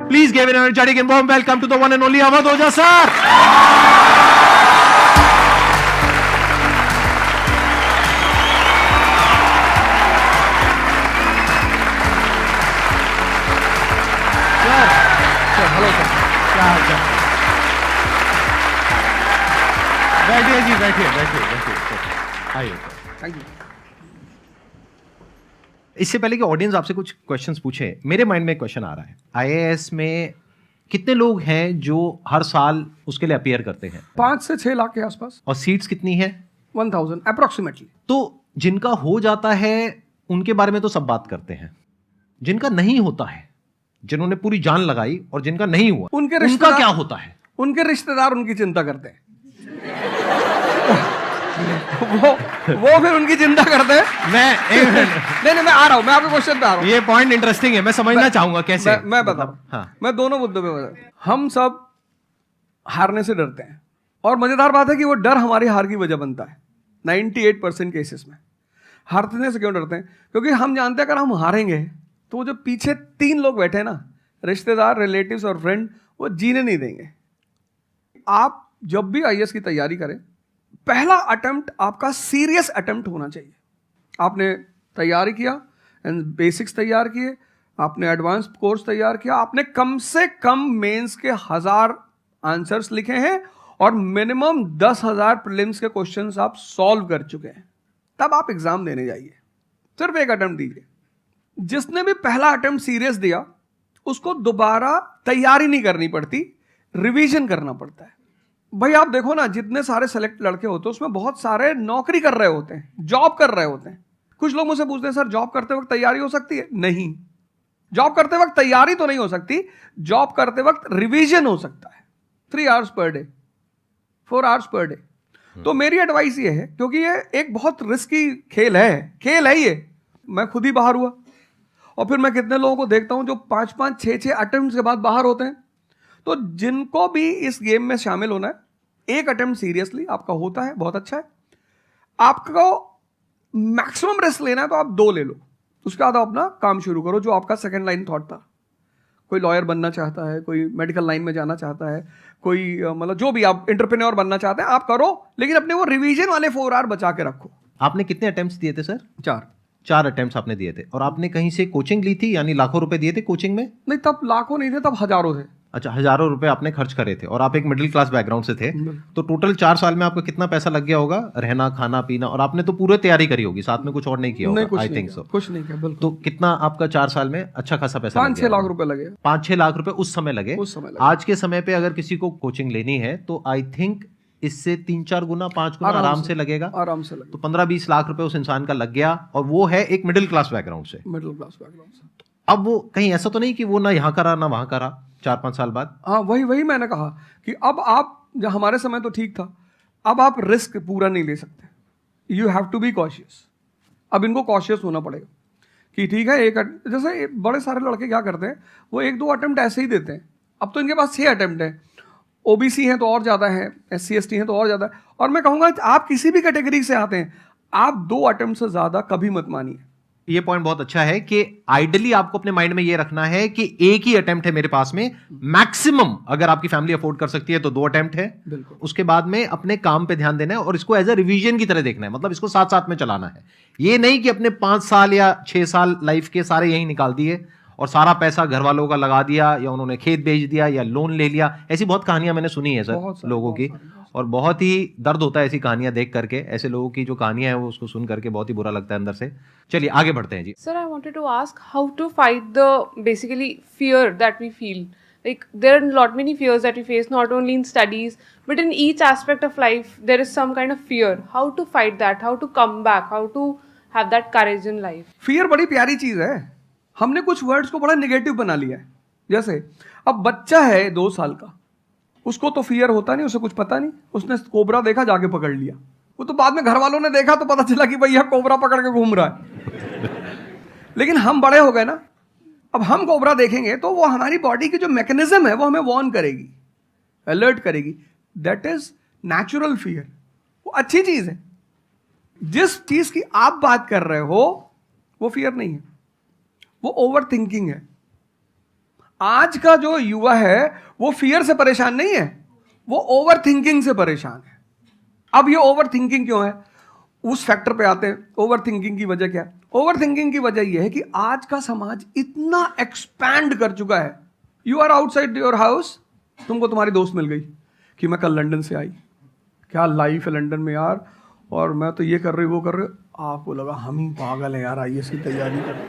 Please give an energetic and warm welcome to the one and only Awadh Oja sir. Hello sir, क्या हाल चाल? बैठिए जी, बैठिए। आइए। Thank you. इससे पहले कि ऑडियंस आपसे कुछ क्वेश्चंस पूछे, मेरे माइंड में एक क्वेश्चन आ रहा है। आईएएस में कितने लोग हैं जो हर साल उसके लिए अपीयर करते हैं? 5 से 6 लाख के आसपास। और सीट्स कितनी है? 1000 अप्रोक्सीमेटली। तो जिनका हो जाता है उनके बारे में तो सब बात करते हैं, जिनका नहीं होता है, जिन्होंने पूरी जान लगाई और जिनका नहीं हुआ, उनका क्या होता है? उनके रिश्तेदार उनकी चिंता करते हैं। वो फिर उनकी चिंता करते हैं। मैं आ रहा हूं, मैं आपके क्वेश्चन पे आ रहा हूं। ये पॉइंट इंटरेस्टिंग है, मैं समझना चाहूंगा कैसे। मैं बता रहा हूं। हाँ। मैं दोनों मुद्दों पे बता। हम सब हारने से डरते हैं, और मजेदार बात है कि वो डर हमारी हार की वजह बनता है। 98% केसेस में हारने से क्यों डरते हैं? क्योंकि हम जानते हैं अगर हम हारेंगे तो वो जो पीछे 3 लोग बैठे हैं ना, रिश्तेदार, रिलेटिव्स और फ्रेंड, वो जीने नहीं देंगे। आप जब भी आईएएस की तैयारी करें, पहला अटेम्प्ट आपका सीरियस अटेम्प्ट होना चाहिए। आपने तैयारी किया, बेसिक्स तैयार किए, आपने एडवांस कोर्स तैयार किया, आपने कम से कम मेंस के 1000 आंसर्स लिखे हैं और मिनिमम 10,000 प्रीलिम्स के क्वेश्चंस आप सॉल्व कर चुके हैं, तब आप एग्जाम देने जाइए। सिर्फ एक अटेम्प्ट दीजिए। जिसने भी पहला अटेम्प्ट सीरियस दिया, उसको दोबारा तैयारी नहीं करनी पड़ती, रिवीजन करना पड़ता है। भाई आप देखो ना, जितने सारे सेलेक्ट लड़के होते हैं उसमें बहुत सारे नौकरी कर रहे होते हैं, जॉब कर रहे होते हैं। कुछ लोग मुझसे पूछते हैं सर जॉब करते वक्त तैयारी हो सकती है? नहीं, जॉब करते वक्त तैयारी तो नहीं हो सकती, जॉब करते वक्त रिवीजन हो सकता है। 3 hours per day, 4 hours per day. तो मेरी एडवाइस ये है, क्योंकि ये एक बहुत रिस्की खेल है ये। मैं खुद ही बाहर हुआ, और फिर मैं कितने लोगों को देखता हूं जो 5-5, 6-6 अटेम्प्ट के बाद बाहर होते हैं। तो जिनको भी इस गेम में शामिल होना है, एक अटेम्प्ट सीरियसली आपका होता है, बहुत अच्छा है। आपको मैक्सिमम रिस्क लेना है तो आप 2 ले लो, उसके बाद आप अपना काम शुरू करो जो आपका सेकंड लाइन थॉट था। कोई लॉयर बनना चाहता है, कोई मेडिकल लाइन में जाना चाहता है, कोई मतलब जो भी आप एंटरप्रेन्योर बनना चाहते हैं, आप करो, लेकिन अपने वो रिवीजन वाले 4 आवर बचा के रखो। आपने कितने अटेम्प्ट्स दिए थे सर? 4 अटेम्प्ट्स आपने दिए थे। और आपने कहीं से कोचिंग ली थी, यानी लाखों रुपए दिए थे कोचिंग में? नहीं, तब लाखों नहीं थे, तब हजारों थे। अच्छा, हजारों रुपए आपने खर्च करे थे, और आप एक मिडिल क्लास बैकग्राउंड से थे। तो टोटल 4 साल में आपको कितना पैसा लग गया होगा? रहना, खाना, पीना, और आपने तो पूरी तैयारी करी होगी, साथ में कुछ और नहीं किया होगा? I think so. कुछ नहीं किया, बिल्कुल। तो कितना आपका 4 साल में अच्छा खासा पैसा? 5-6 लाख रुपए लगे। 5-6 लाख रुपए उस समय लगे। आज के समय पे अगर किसी को कोचिंग लेनी है तो आई थिंक इससे 3-4 गुना, 5 गुना आराम से लगेगा। तो 15-20 लाख रुपए उस इंसान का लग गया, और वो है एक मिडिल क्लास बैकग्राउंड से। अब वो कहीं ऐसा तो नहीं कि वो ना यहाँ करा ना वहां करा 4-5 साल बाद? हाँ, वही मैंने कहा कि अब आप, जब हमारे समय तो ठीक था, अब आप रिस्क पूरा नहीं ले सकते। You have to be cautious. अब इनको कॉशियस होना पड़ेगा कि ठीक है, जैसे बड़े सारे लड़के क्या करते हैं, वो 1-2 अटेम्प्ट ऐसे ही देते हैं। अब तो इनके पास 6 अटेम्प्ट है, ओबीसी हैं तो और ज़्यादा है, SC ST हैं तो और ज़्यादा है। और मैं कहूँगा आप किसी भी कैटेगरी से आते हैं, आप 2 अटेम्प्ट से ज़्यादा कभी मत मानिए। ये पॉइंट बहुत अच्छा है कि आइडियली आपको अपने माइंड में ये रखना है कि एक ही अटेम्प्ट है मेरे पास में, मैक्सिमम अगर आपकी फैमिली अफोर्ड कर सकती है तो 2 अटेम्प्ट है। उसके बाद में अपने काम पे ध्यान देना है, और इसको एज अ रिवीजन की तरह देखना है, मतलब इसको साथ साथ में चलाना है। ये नहीं कि अपने 5 साल या 6 साल लाइफ के सारे यहीं निकाल दिए और सारा पैसा घर वालों का लगा दिया, या उन्होंने खेत बेच दिया, या लोन ले लिया। ऐसी बहुत कहानियां मैंने सुनी है सर लोगों की, और बहुत ही दर्द होता है ऐसी कहानियां देख करके। ऐसे लोगों की जो कहानियां हैं वो उसको सुन करके बहुत ही बुरा लगता है अंदर से। चलिए आगे बढ़ते हैं जी। Sir, I wanted to ask how to fight the basically fear that we feel. Like there are lot many fears that we face, not only in studies but in each aspect of life. There is some kind of fear. How to fight that? How to come back? How to have that courage in life? Fear बड़ी प्यारी चीज है। हमने कुछ words को बड़ा negative बना लिया है। जैसे अब बच्चा है 2 साल का, उसको तो फियर होता नहीं, उसे कुछ पता नहीं, उसने कोबरा देखा, जाके पकड़ लिया। वो तो बाद में घर वालों ने देखा तो पता चला कि भैया कोबरा पकड़ के घूम रहा है। लेकिन हम बड़े हो गए ना, अब हम कोबरा देखेंगे तो वो हमारी बॉडी की जो मैकेनिज्म है वो हमें वार्न करेगी, अलर्ट करेगी। That is natural fear. वो अच्छी चीज है। जिस चीज की आप बात कर रहे हो वो फियर नहीं है, वो ओवर थिंकिंग है। आज का जो युवा है वो फियर से परेशान नहीं है, वो ओवर थिंकिंग से परेशान है। अब ये ओवर थिंकिंग क्यों है, उस फैक्टर पे आते हैं। ओवर थिंकिंग की वजह क्या है? ओवर थिंकिंग की वजह यह है कि आज का समाज इतना एक्सपैंड कर चुका है। You are outside your house, तुमको तुम्हारी दोस्त मिल गई कि मैं कल लंदन से आई, क्या लाइफ है लंदन में यार, और मैं तो ये कर रही वो कर रही। आपको लगा हम ही पागल है यार, आईएएस की तैयारी कर।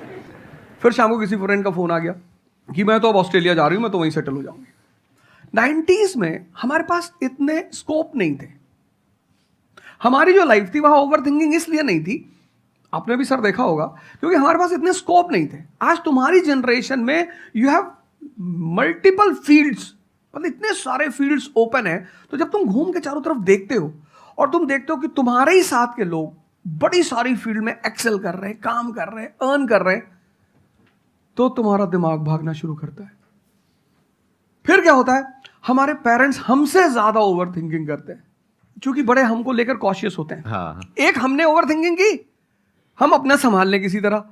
फिर शाम को किसी फ्रेंड का फोन आ गया कि मैं तो अब ऑस्ट्रेलिया जा रही हूँ, मैं तो वहीं सेटल हो जाऊंगी। 90s में हमारे पास इतने स्कोप नहीं थे। हमारी जो लाइफ थी वहां ओवर थिंकिंग इसलिए नहीं थी, आपने भी सर देखा होगा, क्योंकि हमारे पास इतने स्कोप नहीं थे। आज तुम्हारी जनरेशन में यू हैव मल्टीपल फील्ड्स, मतलब इतने सारे फील्ड्स ओपन है। तो जब तुम घूम के चारों तरफ देखते हो और तुम देखते हो कि तुम्हारे ही साथ के लोग बड़ी सारी फील्ड में एक्सेल कर रहे हैं, काम कर रहे हैं, अर्न कर रहे हैं, तो तुम्हारा दिमाग भागना शुरू करता है। फिर क्या होता है, हमारे पेरेंट्स हमसे ज्यादा ओवर थिंकिंग करते हैं, क्योंकि बड़े हमको लेकर कॉशियस होते हैं। हाँ। एक हमने ओवर थिंकिंग की, हम अपना संभाल लें किसी तरह।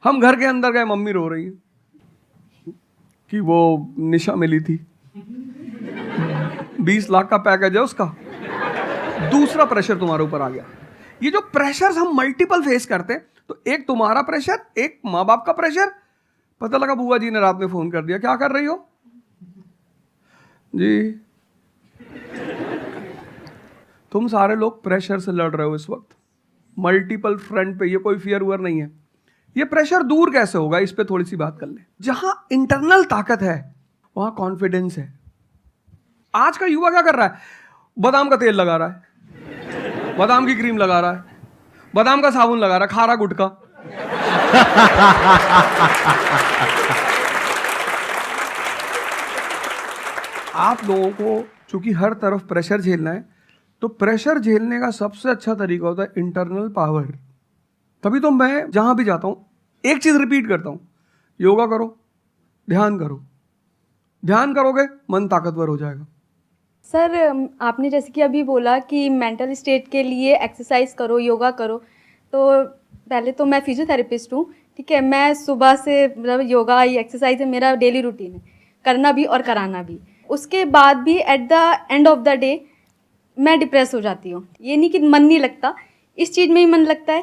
हम घर के अंदर गए, मम्मी रो रही है कि वो निशा मिली थी, 20 लाख का पैकेज है उसका। दूसरा प्रेशर तुम्हारे ऊपर आ गया। ये जो प्रेशर्स हम मल्टीपल फेस करते हैं, तो एक तुम्हारा प्रेशर, एक माँ बाप का प्रेशर। पता लगा बुआ जी ने रात में फोन कर दिया, क्या कर रही हो जी? तुम सारे लोग प्रेशर से लड़ रहे हो इस वक्त, मल्टीपल फ्रंट पे। ये कोई फियर उयर नहीं है। ये प्रेशर दूर कैसे होगा, इस पे थोड़ी सी बात कर ले। जहां इंटरनल ताकत है वहां कॉन्फिडेंस है। आज का युवा क्या कर रहा है, बादाम का तेल लगा रहा है, बादाम की क्रीम लगा रहा है, बादाम का साबुन लगा रहा है, खा रहा गुटखा। आप लोगों को चूंकि हर तरफ प्रेशर झेलना है, तो प्रेशर झेलने का सबसे अच्छा तरीका होता है इंटरनल पावर। तभी तो मैं जहां भी जाता हूं एक चीज रिपीट करता हूं, योगा करो, ध्यान करो। ध्यान करोगे मन ताकतवर हो जाएगा। सर, आपने जैसे कि अभी बोला कि मेंटल स्टेट के लिए एक्सरसाइज करो, योगा करो। तो पहले तो मैं फिजियोथेरेपिस्ट हूँ, ठीक है। मैं सुबह से मतलब योगा या एक्सरसाइज है मेरा डेली रूटीन है, करना भी और कराना भी। उसके बाद भी at the end of the day मैं डिप्रेस हो जाती हूँ। ये नहीं कि मन नहीं लगता, इस चीज़ में ही मन लगता है,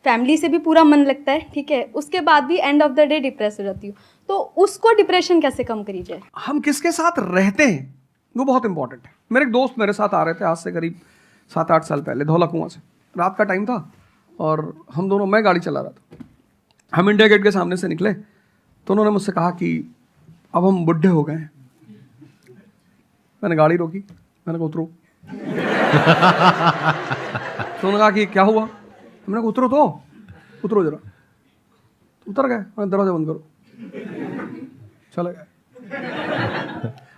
फैमिली से भी पूरा मन लगता है, ठीक है। उसके बाद भी end of the day depress हो जाती हूँ। तो उसको डिप्रेशन कैसे कम करी जाए? हम किसके साथ रहते हैं वो बहुत इंपॉर्टेंट है। मेरे एक दोस्त मेरे साथ आ रहे थे आज से करीब 7-8 साल पहले, धौला कुआं से। रात का टाइम था और हम दोनों, मैं गाड़ी चला रहा था, हम इंडिया गेट के सामने से निकले तो उन्होंने मुझसे कहा कि अब हम बुढ़े हो गए हैं। मैंने गाड़ी रोकी, मैंने कहा उतरो। तो उन्होंने कहा कि क्या हुआ? मैंने कहा उतरो, तो उतरो जरा। उतर गए, मैंने दरवाजा बंद करो, चले गए।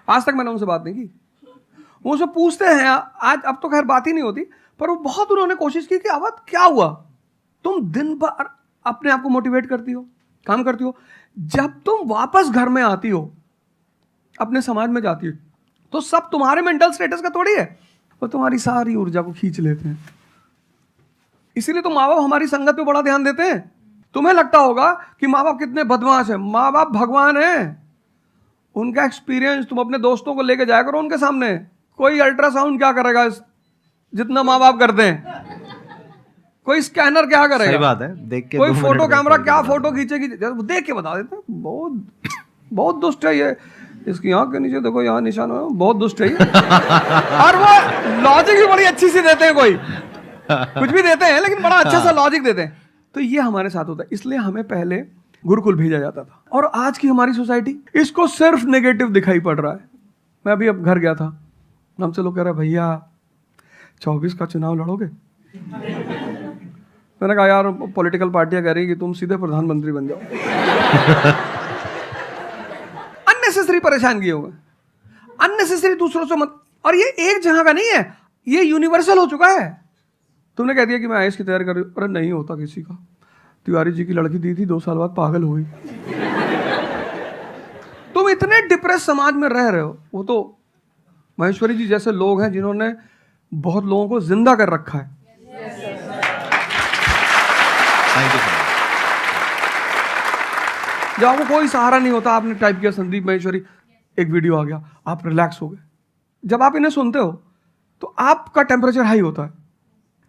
आज तक मैंने उनसे बात नहीं की। वो मुझसे पूछते हैं आज, अब तो खैर बात ही नहीं होती, पर वो बहुत उन्होंने कोशिश की कि अवध क्या हुआ? तुम दिन भर अपने आप को मोटिवेट करती हो, काम करती हो, जब तुम वापस घर में आती हो, अपने समाज में जाती हो, तो सब तुम्हारे मेंटल स्टेटस का थोड़ी है, वो तुम्हारी सारी ऊर्जा को खींच लेते हैं। इसीलिए तो माँ बाप हमारी संगत पे बड़ा ध्यान देते हैं। तुम्हें लगता होगा कि माँ बाप कितने बदमाश हैं, माँ बाप भगवान हैं। उनका एक्सपीरियंस तुम अपने दोस्तों को लेके जाया करो उनके सामने। कोई अल्ट्रासाउंड क्या करेगा जितना माँ बाप करते हैं, कोई स्कैनर क्या करेगा? सही बात है, देख के कोई फोटो कैमरा क्या फोटो खींचेगी, देख के बता देते हैं। बहुत बहुत दुष्ट है ये, इसकी आंख के नीचे देखो यहाँ निशान है, बहुत दुष्ट है ये। और वो लॉजिक भी बड़ी अच्छी सी देते हैं, कोई कुछ भी देते हैं लेकिन बड़ा अच्छा सा लॉजिक देते हैं। तो ये हमारे साथ होता है। इसलिए हमें पहले गुरुकुल भेजा जाता था, और आज की हमारी सोसाइटी इसको सिर्फ नेगेटिव दिखाई पड़ रहा है। मैं अभी अब घर गया था, हमसे लोग कह रहे भैया 24 का चुनाव लड़ोगे? मैंने कहा यार पॉलिटिकल पार्टियां कह रही कि तुम सीधे प्रधानमंत्री बन जाओ। अननेसेसरी परेशान किए हुए, अननेसेसरी दूसरों से मत। और ये एक जगह का नहीं है, ये यूनिवर्सल हो चुका है। तुमने कह दिया कि मैं आईएएस की तैयारी कर रही हूँ, अरे नहीं होता किसी का। तिवारी जी की लड़की दी थी, 2 साल बाद पागल हो गई। तुम इतने डिप्रेस समाज में रह रहे हो। वो तो महेश्वरी जी जैसे लोग हैं जिन्होंने बहुत लोगों को जिंदा कर रखा है। जब आपको कोई सहारा नहीं होता, आपने टाइप किया संदीप महेश्वरी, एक वीडियो आ गया, आप रिलैक्स हो गए। जब आप इन्हें सुनते हो तो आपका टेम्परेचर हाई होता है।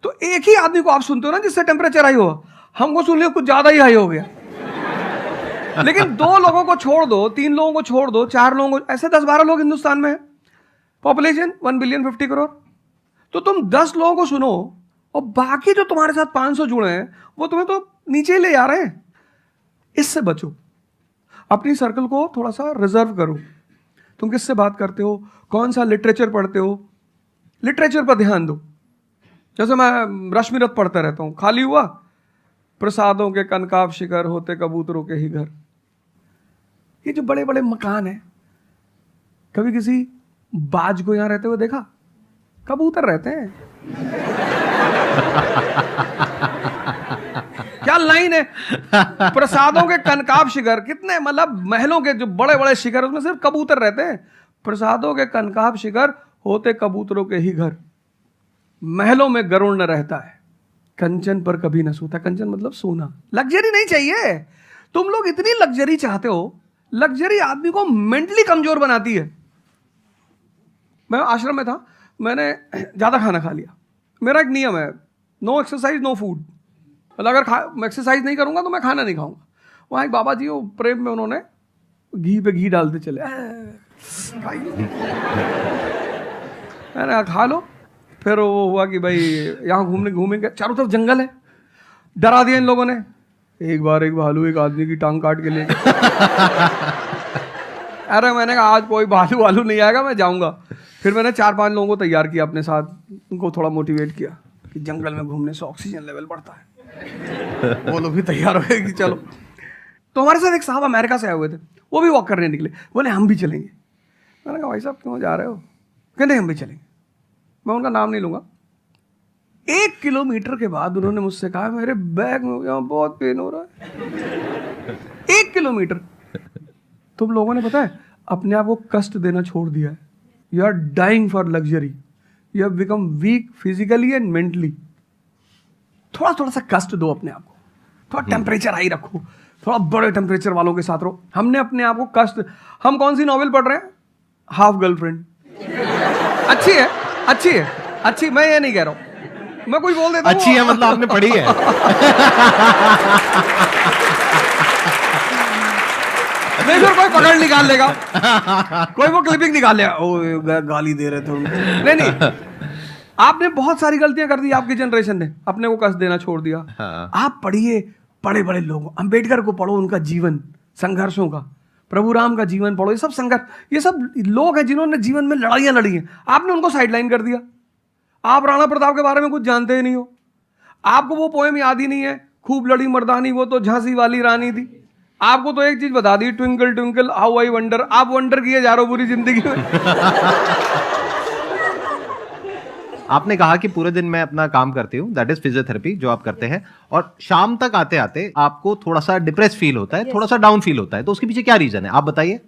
तो एक ही आदमी को आप सुनते हो ना जिससे टेम्परेचर हाई हुआ, हमको सुन लिया कुछ ज्यादा ही हाई हो गया। लेकिन 2 लोगों को छोड़ दो, 3 लोगों को छोड़ दो, 4 लोगों को, ऐसे 10-12 लोग हिंदुस्तान में है, पॉपुलेशन 1 बिलियन 50 करोड़। तो तुम 10 लोगों को सुनो और बाकी जो तुम्हारे साथ 500 जुड़े हैं वो तुम्हें तो नीचे ले जा रहे हैं। इससे बचो, अपनी सर्कल को थोड़ा सा रिजर्व करो। तुम किससे बात करते हो, कौन सा लिटरेचर पढ़ते हो, लिटरेचर पर ध्यान दो। जैसे मैं रश्मिरथ पढ़ता रहता हूँ, खाली हुआ प्रसादों के कनकाब शिखर होते कबूतरों के ही घर। ये जो बड़े बड़े मकान हैं, कभी किसी बाज को यहां रहते हुए देखा? कबूतर रहते हैं। क्या लाइन है, प्रसादों के कनकाब शिखर, कितने मतलब महलों के जो बड़े बड़े शिखर, उसमें सिर्फ कबूतर रहते हैं। प्रसादों के कनकाब शिखर होते कबूतरों के ही घर, महलों में गरुड़ न रहता है, कंचन पर कभी न सोता। कंचन मतलब सोना। लग्जरी नहीं चाहिए। तुम लोग इतनी लग्जरी चाहते हो, लग्जरी आदमी को मेंटली कमजोर बनाती है। मैं आश्रम में था, मैंने ज्यादा खाना खा लिया। मेरा एक नियम है, नो एक्सरसाइज नो फूड। मतलब अगर एक्सरसाइज नहीं करूंगा तो मैं खाना नहीं खाऊंगा। वहां एक बाबा जी, वो प्रेम में उन्होंने घी पे घी डालते चले, मैंने खा लो। फिर वो हुआ कि भाई यहाँ घूमेंगे, चारों तरफ जंगल है, डरा दिया इन लोगों ने। एक बार एक भालू एक आदमी की टांग काट के ले अरे मैंने कहा आज कोई भालू नहीं आएगा, मैं जाऊंगा। फिर मैंने 4-5 लोगों को तैयार किया अपने साथ, उनको थोड़ा मोटिवेट किया कि जंगल में घूमने से ऑक्सीजन लेवल बढ़ता है। वो लोग भी तैयार हो गए कि चलो। तो हमारे साथ एक साहब अमेरिका से आए हुए थे, वो भी वॉक करने निकले, बोले हम भी चलेंगे। मैंने कहा भाई साहब क्यों जा रहे हो? कहते हम भी चलेंगे। मैं उनका नाम नहीं लूंगा। 1 किलोमीटर के बाद उन्होंने मुझसे कहा मेरे बैग में यहाँ बहुत पेन हो रहा है। 1 किलोमीटर। तुम लोगों ने पता है अपने आप को कष्ट देना छोड़ दिया है। You are dying for luxury, you have become weak physically and mentally. थोड़ा सा कष्ट दो अपने आप को, थोड़ा टेम्परेचर हाई रखो, थोड़ा बड़े टेम्परेचर वालों के साथ रहो। हमने अपने आप को कष्ट, हम कौन सी नॉवेल पढ़ रहे हैं? Half girlfriend. अच्छी है, अच्छी है, अच्छी, मैं ये नहीं कह रहा हूं, मैं कुछ बोल देता हूं। अच्छी है मतलब आपने पढ़ी है। नहीं फिर कोई पकड़ निकाल लेगा, कोई वो क्लिपिंग निकाल लेगा, ओ गाली दे रहे थे। नहीं, आपने बहुत सारी गलतियां कर दी, आपकी जनरेशन ने अपने को कष्ट देना छोड़ दिया। हाँ। आप पढ़िए बड़े बड़े लोग, अंबेडकर को पढ़ो, उनका जीवन संघर्षों का, प्रभु राम का जीवन पढ़ो। ये सब संघर्ष, ये सब लोग हैं जिन्होंने जीवन में लड़ाइयां लड़ी हैं। आपने उनको साइडलाइन कर दिया। आप राणा प्रताप के बारे में कुछ जानते ही नहीं हो, आपको वो पोएम याद ही नहीं है, खूब लड़ी मर्दानी वो तो झांसी वाली रानी थी। आपको तो एक चीज बता दी, twinkle twinkle how I wonder. आप वंडर किए जा रहे हो पूरी जिंदगी में। आपने कहा कि पूरे दिन मैं अपना काम करती हूँ, दैट इज फिजियोथेरेपी जो आप करते हैं, और शाम तक आते आते आपको थोड़ा सा डिप्रेस फील होता है, थोड़ा सा डाउन फील होता है, तो उसके पीछे क्या रीजन है आप बताइए।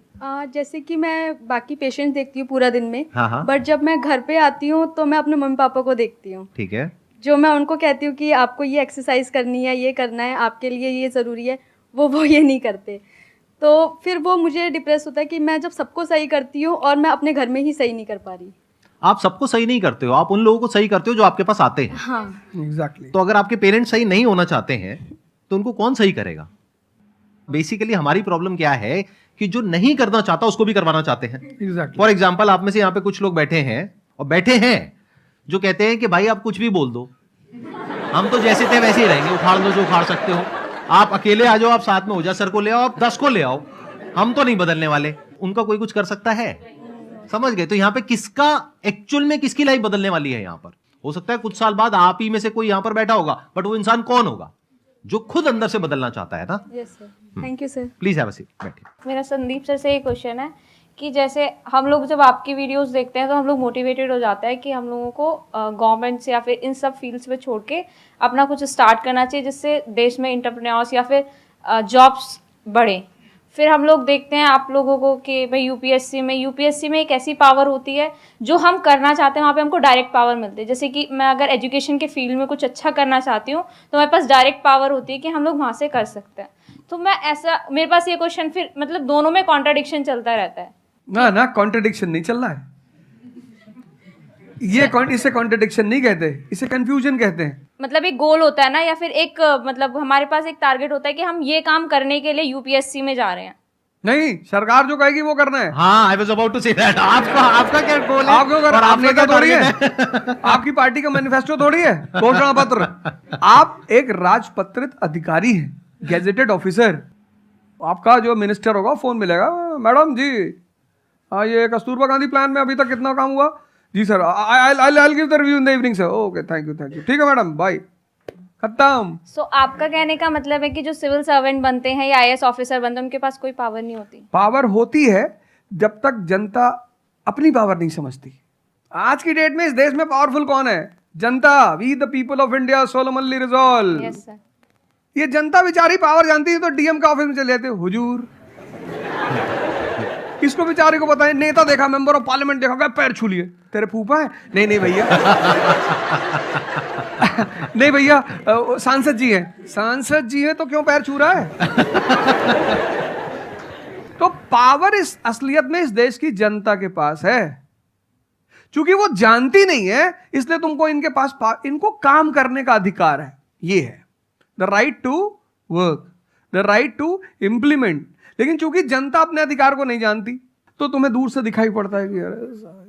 जैसे कि मैं बाकी पेशेंट्स देखती हूँ पूरा दिन में, हाँ। बट जब मैं घर पे आती हूँ तो मैं अपने मम्मी पापा को देखती हूँ। ठीक है। जो मैं उनको कहती हूँ कि आपको ये एक्सरसाइज करनी है, ये करना है, आपके लिए ये ज़रूरी है, वो ये नहीं करते। तो फिर वो मुझे डिप्रेस होता है कि मैं जब सबको सही करती हूँ और मैं अपने घर में ही सही नहीं कर पा रही। आप सबको सही नहीं करते हो, आप उन लोगों को सही करते हो जो आपके पास आते हैं। हाँ एग्जैक्टली। तो अगर आपके पेरेंट्स सही नहीं होना चाहते हैं तो उनको कौन सही करेगा? बेसिकली हमारी प्रॉब्लम क्या है कि जो नहीं करना चाहता उसको भी करवाना चाहते हैं। एग्जैक्टली। फॉर एग्जाम्पल आप में से यहाँ पे कुछ लोग बैठे हैं जो कहते हैं कि भाई आप कुछ भी बोल दो, हम तो जैसे थे वैसे ही रहेंगे, उखाड़ लो जो उखाड़ सकते हो, आप अकेले आ जाओ, आप साथ में हो जा, सर को ले आओ, आप 10 को ले आओ, हम तो नहीं बदलने वाले। उनका कोई कुछ कर सकता है? समझ गए? तो यहाँ पे किसका एक्चुअल में किसकी लाइफ बदलने वाली है? यहाँ पर हो सकता है कुछ साल बाद आप ही में से कोई यहाँ पर बैठा होगा, बट वो इंसान कौन होगा? जो खुद अंदर से बदलना चाहता है ना। Yes sir, thank you sir. Please have a seat, बैठिए। मेरा संदीप सर से एक क्वेश्चन है कि जैसे हम लोग जब आपकी वीडियोस देखते हैं तो हम लोग मोटिवेटेड हो जाता है कि हम लोगों को गवर्नमेंट से या फिर इन सब फील्ड्स में छोड़ के अपना कुछ स्टार्ट करना चाहिए जिससे देश में एंटरप्रेन्योर्स या फिर जॉब्स बढ़े। फिर हम लोग देखते हैं आप लोगों को कि भाई यूपीएससी में एक ऐसी पावर होती है जो हम करना चाहते हैं वहाँ पे हमको डायरेक्ट पावर मिलती है। जैसे कि मैं अगर एजुकेशन के फील्ड में कुछ अच्छा करना चाहती हूँ तो मेरे पास डायरेक्ट पावर होती है कि हम लोग वहाँ से कर सकते हैं। तो मैं ऐसा, मेरे पास ये क्वेश्चन फिर मतलब दोनों में कॉन्ट्राडिक्शन चलता रहता है। ना कॉन्ट्रडिक्शन नहीं चल रहा है ये इसे कॉन्ट्रडिक्शन नहीं कहते, इसे कंफ्यूजन कहते हैं। मतलब एक गोल होता है ना, या फिर एक मतलब हमारे पास एक टारगेट होता है कि हम ये काम करने के लिए यूपीएससी में जा रहे हैं। नहीं, सरकार जो कहेगी वो करना है। हाँ, I was about to say that. आपका क्या गोल है? आप क्यों कर रहे? आप नेता थोड़ी है, आपकी पार्टी का मैनिफेस्टो थोड़ी है, घोषणा पत्र। आप एक राजपत्रित अधिकारी हैं, गैजेटेड ऑफिसर। आपका जो मिनिस्टर होगा फोन मिलेगा, मैडम जी ये कस्तूरबा गांधी प्लान में अभी तक कितना काम हुआ? जी sir, I give the review in the evening sir. Okay, thank you. ठीक है मैडम, बाय, खत्म। सो आपका कहने का मतलब है कि जो सिविल सर्वेंट बनते हैं या आईएएस ऑफिसर बनते हैं उनके पास कोई पावर नहीं होती? पावर होती है जब तक जनता अपनी पावर नहीं समझती। आज की डेट में इस देश में पावरफुल कौन है? जनता। We the people of India solemnly resolve. Yes sir. ये जनता बेचारी पावर जानती है तो डीएम का ऑफिस में चले जाते, हुजूर किसको बेचारे को बताएं? नेता देखा, मेंबर ऑफ पार्लियामेंट देखा, क्या पैर छू लिए? तेरे फूफा है? नहीं भैया नहीं भैया, सांसद जी हैं। सांसद जी हैं तो क्यों पैर छू रहा है? तो पावर इस असलियत में इस देश की जनता के पास है। क्योंकि वो जानती नहीं है, इसलिए तुमको इनके पास इनको काम करने का अधिकार है। ये है the right to work, the right to implement. लेकिन चूंकि जनता अपने अधिकार को नहीं जानती तो तुम्हें दूर से दिखाई पड़ता है कि यार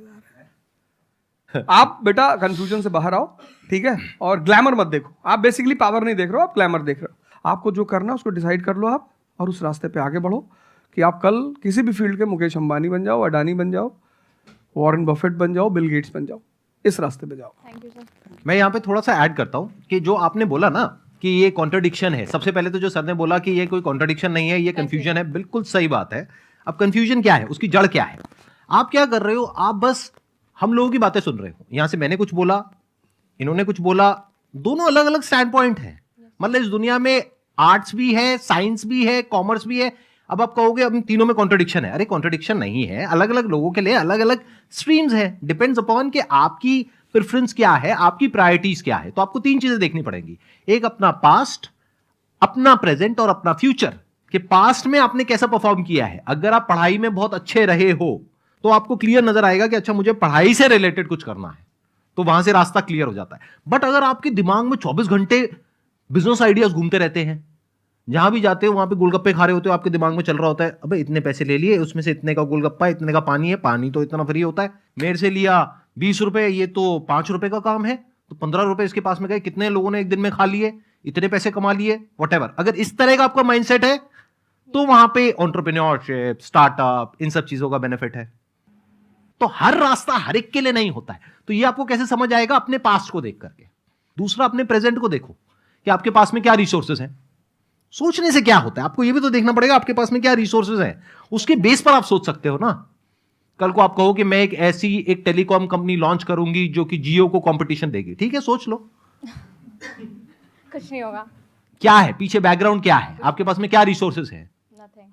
आप बेटा कंफ्यूजन से बाहर आओ, ठीक है? और ग्लैमर मत देखो। आप बेसिकली पावर नहीं देख रहे हो, आप ग्लैमर देख रहे हो। आपको जो करना है उसको डिसाइड कर लो आप, और उस रास्ते पे आगे बढ़ो कि आप कल किसी भी फील्ड के मुकेश अंबानी बन जाओ, अडानी बन जाओ, वॉरेन बफेट बन जाओ, बिल गेट्स बन जाओ। इस रास्ते पे जाओ। Thank you sir. मैं यहाँ पे थोड़ा सा ऐड करता हूँ कि जो आपने बोला ना कि ये कॉन्ट्रडिक्शन है, सबसे पहले तो जो सर ने बोला कि ये कोई कॉन्ट्रडिक्शन नहीं है, ये कंफ्यूजन है, बिल्कुल सही बात है। अब कंफ्यूजन क्या है, उसकी जड़ क्या है? आप क्या कर रहे हो? आप बस हम लोगों की बातें सुन रहे हो। यहां से मैंने कुछ बोला, इन्होंने कुछ बोला, दोनों अलग अलग स्टैंड पॉइंट है। मतलब इस दुनिया में आर्ट्स भी है, साइंस भी है, कॉमर्स भी है। अब आप कहोगे अब इन तीनों में कॉन्ट्रडिक्शन है। अरे कॉन्ट्रडिक्शन नहीं है, अलग अलग लोगों के लिए अलग अलग स्ट्रीम्स है। डिपेंड्स अपॉन कि आपकी प्रेफरेंस क्या है, आपकी प्रायोरिटीज क्या है। तो आपको तीन चीजें देखनी पड़ेंगी, एक अपना पास्ट, अपना प्रेजेंट और अपना फ्यूचर। कि पास्ट में आपने कैसा परफॉर्म किया है। अगर आप पढ़ाई में बहुत अच्छे रहे हो तो आपको क्लियर नजर आएगा कि अच्छा मुझे पढ़ाई से रिलेटेड कुछ करना है, तो वहां से रास्ता क्लियर हो जाता है। बट अगर आपके दिमाग में 24 घंटे बिजनेस आइडियाज घूमते रहते हैं, जहां भी जाते हो वहां पे गोलगप्पे खा रहे होते हो, आपके दिमाग में चल रहा होता है अबे इतने पैसे ले लिए, उसमें से इतने का गोलगप्पा, इतने का पानी है, पानी तो इतना फ्री होता है, मेरे से लिया 20 रुपए, ये तो 5 रुपए का काम है, तो 15 रुपए इसके पास में गए, कितने लोगों ने एक दिन में खा लिए, इतने पैसे कमा लिए, व्हाटएवर। अगर इस तरह का आपका माइंडसेट है तो वहां पे एंटरप्रेन्योरशिप, स्टार्टअप, इन सब चीजों का बेनिफिट है। तो हर रास्ता हर एक के लिए नहीं होता है। तो ये आपको कैसे समझ आएगा? अपने पास्ट को देख करके। दूसरा, अपने प्रेजेंट को देखो कि आपके पास में क्या रिसोर्सेज हैं। सोचने से क्या होता है, आपको ये भी तो देखना पड़ेगा आपके पास में क्या रिसोर्सेज हैं। उसके बेस पर आप सोच सकते हो ना। कल को आप कहो कि मैं एक टेलीकॉम कंपनी लॉन्च करूंगी जो कि जियो को कंपटीशन देगी, ठीक है, सोच लो। कुछ नहीं होगा। क्या है पीछे, बैकग्राउंड क्या है, आपके पास में क्या रिसोर्सेज है,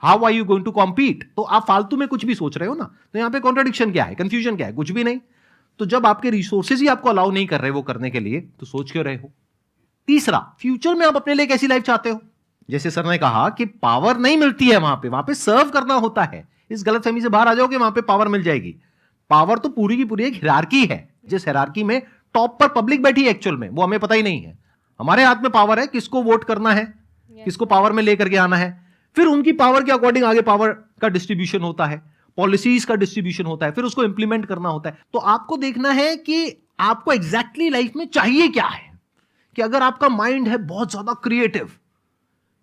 how are you going to compete. तो आप फालतू में कुछ भी सोच रहे हो ना। तो यहां पे कॉन्ट्रडिक्शन क्या है, कंफ्यूजन क्या है? कुछ भी नहीं। तो जब आपके रिसोर्सेज ही आपको अलाउ नहीं कर रहे वो करने के लिए, तो सोच क्यों रहे हो? तीसरा, फ्यूचर में आप अपने लिए कैसी लाइफ चाहते हो? जैसे सर ने कहा कि पावर नहीं मिलती है वहां पे सर्व करना होता है। इस गलतफहमी से बाहर आ जाओ कि वहां पे पावर मिल जाएगी। पावर तो पूरी की पूरी एक हिरार्की है, जिस हिरार्की में टॉप पर पब्लिक बैठी है एक्चुअल में, वो हमें पता ही नहीं है। हमारे हाथ में पावर है, किसको वोट करना है, किसको पावर में लेकर के आना है। फिर उनकी पावर के अकॉर्डिंग आगे पावर का डिस्ट्रीब्यूशन होता है, पॉलिसीज का डिस्ट्रीब्यूशन होता है, फिर उसको इंप्लीमेंट करना होता है। तो आपको देखना है कि आपको एग्जैक्टली लाइफ में चाहिए क्या है। कि अगर आपका माइंड है बहुत ज्यादा क्रिएटिव,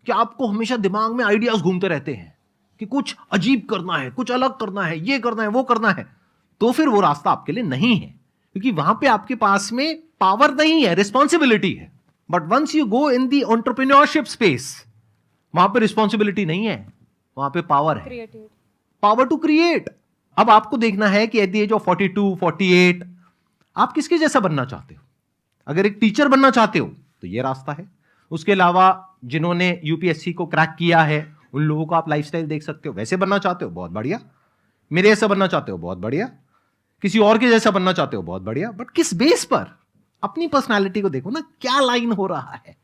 कि आपको हमेशा दिमाग में आइडियाज घूमते रहते हैं कि कुछ अजीब करना है, कुछ अलग करना है, ये करना है, वो करना है, तो फिर वो रास्ता आपके लिए नहीं है। क्योंकि वहां पे आपके पास में पावर नहीं है, रिस्पॉन्सिबिलिटी है। But once you go in the entrepreneurship space, वहां पे रिस्पॉन्सिबिलिटी नहीं है, वहां पे पावर है, पावर टू क्रिएट। अब आपको देखना है कि एट द एज ऑफ 42, 48 आप किसके जैसा बनना चाहते हो। अगर एक टीचर बनना चाहते हो तो ये रास्ता है। उसके अलावा जिन्होंने यूपीएससी को क्रैक किया है उन लोगों को आप लाइफस्टाइल देख सकते हो। वैसे बनना चाहते हो, बहुत बढ़िया। मेरे जैसा बनना चाहते हो, बहुत बढ़िया। किसी और के जैसा बनना चाहते हो, बहुत बढ़िया। बट किस बेस पर? अपनी पर्सनालिटी को देखो ना, क्या लाइन हो रहा है।